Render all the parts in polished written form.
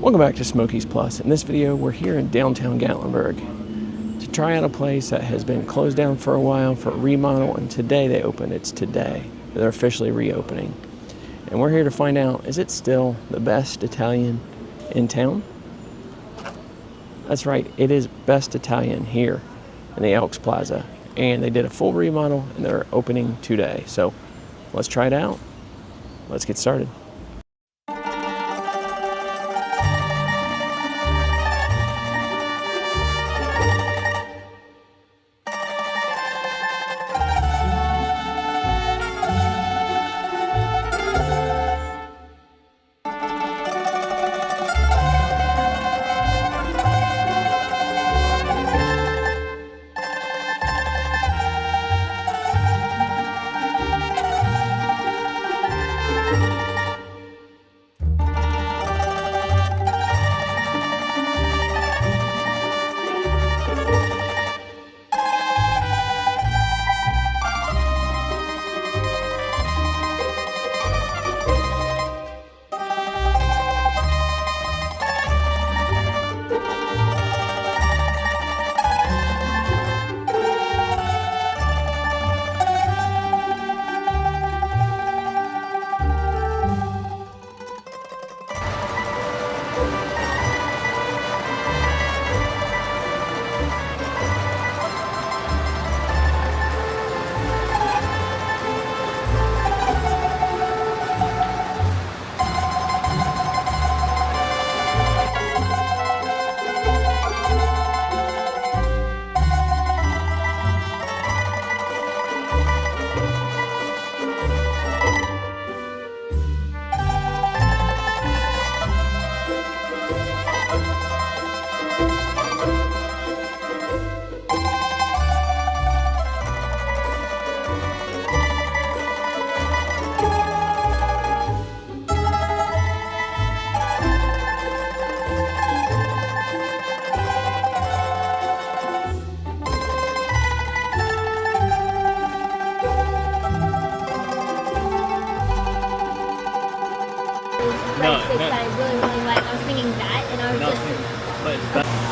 Welcome back to Smokies Plus. In this video, we're here in downtown Gatlinburg to try out a place that has been closed down for a while for a remodel, and today they opened. It's today. They're officially reopening. And we're here to find out, is it still the best Italian in town? That's right, it is best Italian here in the Elks Plaza. And they did a full remodel and they're opening today. So let's try it out. Let's get started.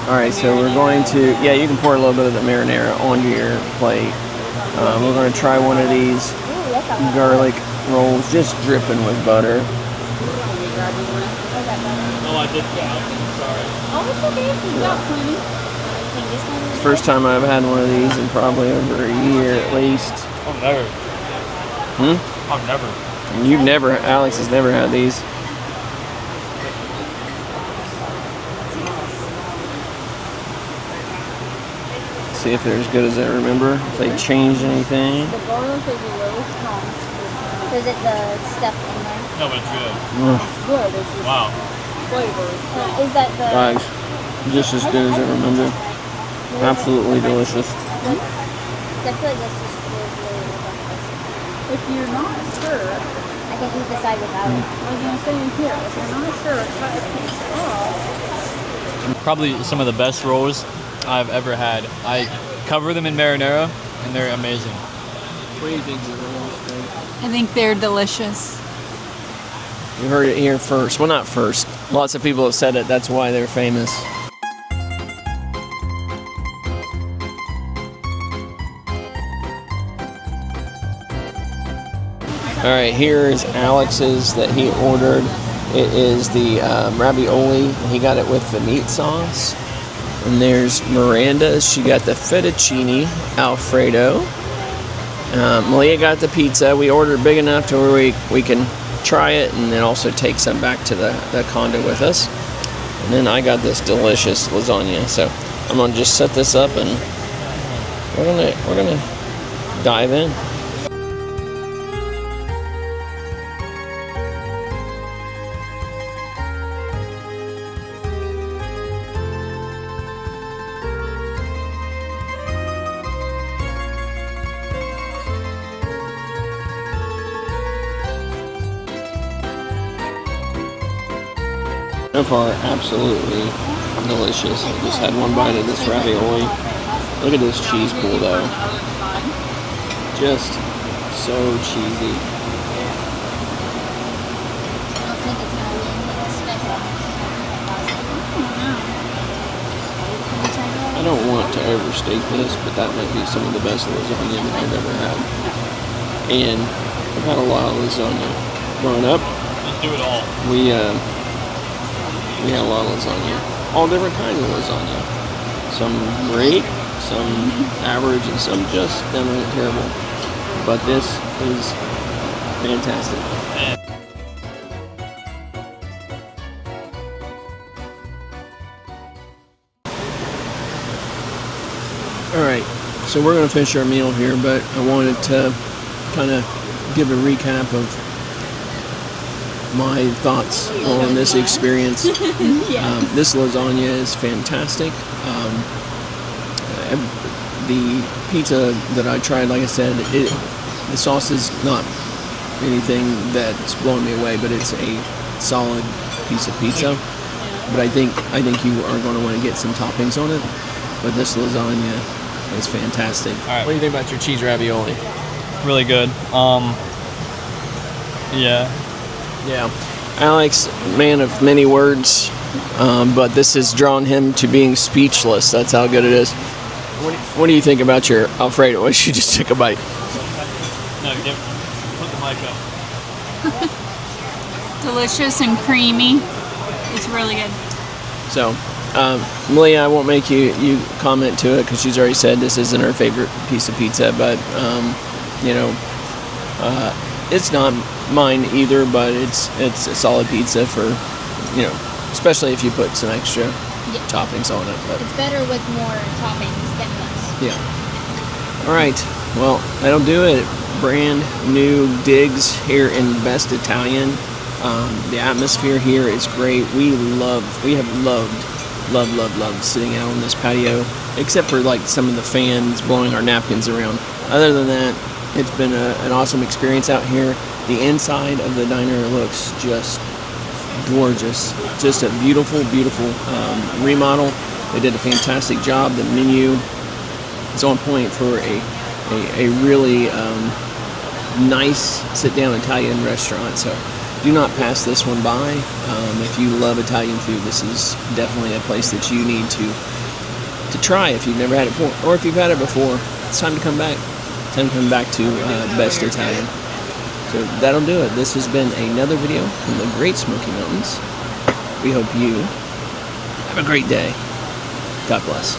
Alright, so we're going to, you can pour a little bit of the marinara onto your plate. We're going to try one of these garlic rolls, just dripping with butter. Oh, I did. Sorry. Oh, it's okay. You got plenty. First time I've had one of these in probably over a year at least. I've never. I've never. You've never, Alex has never had these. See if they're as good as I remember. If they changed anything. The garlic is a little strong. Is it the stuff in there? No, but it's good. It's good. It's just Wow. flavor. Is that the... Guys, just as good as I remember. Absolutely delicious. I feel like that's just really delicious. If you're not sure, I can eat the side without it. I was going to say here, if you're not sure, cut a piece off. Probably some of the best rolls I've ever had. I cover them in marinara, and they're amazing. What do you think of the rolls? I think they're delicious. You heard it here first. Well, not first. Lots of people have said it. That's why they're famous. All right, here is Alex's that he ordered. It is the ravioli. He got it with the meat sauce. And there's Miranda's. She got the fettuccine Alfredo. Malia got the pizza. We ordered big enough to where we can try it and then also take some back to the condo with us. And then I got this delicious lasagna. So I'm gonna just set this up and we're gonna dive in. So far, absolutely delicious. I just had one bite of this ravioli. Look at this cheese pool though. Just so cheesy. don't want to overstate this, but that might be some of the best lasagna that I've ever had. And I've had a lot of lasagna. Growing up, Just do it all. we had a lot of lasagna. All different kinds of lasagna. Some great, some average, and some just downright terrible. But this is fantastic. Alright, so we're going to finish our meal here, but I wanted to kind of give a recap of my thoughts on this experience. This lasagna is fantastic. The pizza that I tried, like I said, the sauce is not anything that's blowing me away, but it's a solid piece of pizza. But I think you are going to want to get some toppings on it. But this lasagna is fantastic. All right. What do you think about your cheese ravioli? Really good. Yeah. Yeah. Alex, man of many words, but this has drawn him to being speechless. That's how good it is. What do you think about your Alfredo? Well, she just took a bite. No, put the mic up. Delicious and creamy. It's really good. So, Malia, I won't make you comment to it because she's already said this isn't her favorite piece of pizza, but it's not mine either. But it's a solid pizza for, especially if you put some extra toppings on it. But It's better with more toppings than less. yeah. All right. Well, that'll do it. Brand new digs here in Best Italian. The atmosphere here is great. We have loved sitting out on this patio, except for like some of the fans blowing our napkins around. Other than that, it's been an awesome experience out here. The inside of the diner looks just gorgeous. Just a beautiful remodel. They did a fantastic job. The menu is on point for a really nice sit-down Italian restaurant. So do not pass this one by. If you love Italian food, this is definitely a place that you need to try if you've never had it before. Or if you've had it before, it's time to come back. Time to come back to Best Italian. So that'll do it. This has been another video from the Great Smoky Mountains. We hope you have a great day. God bless.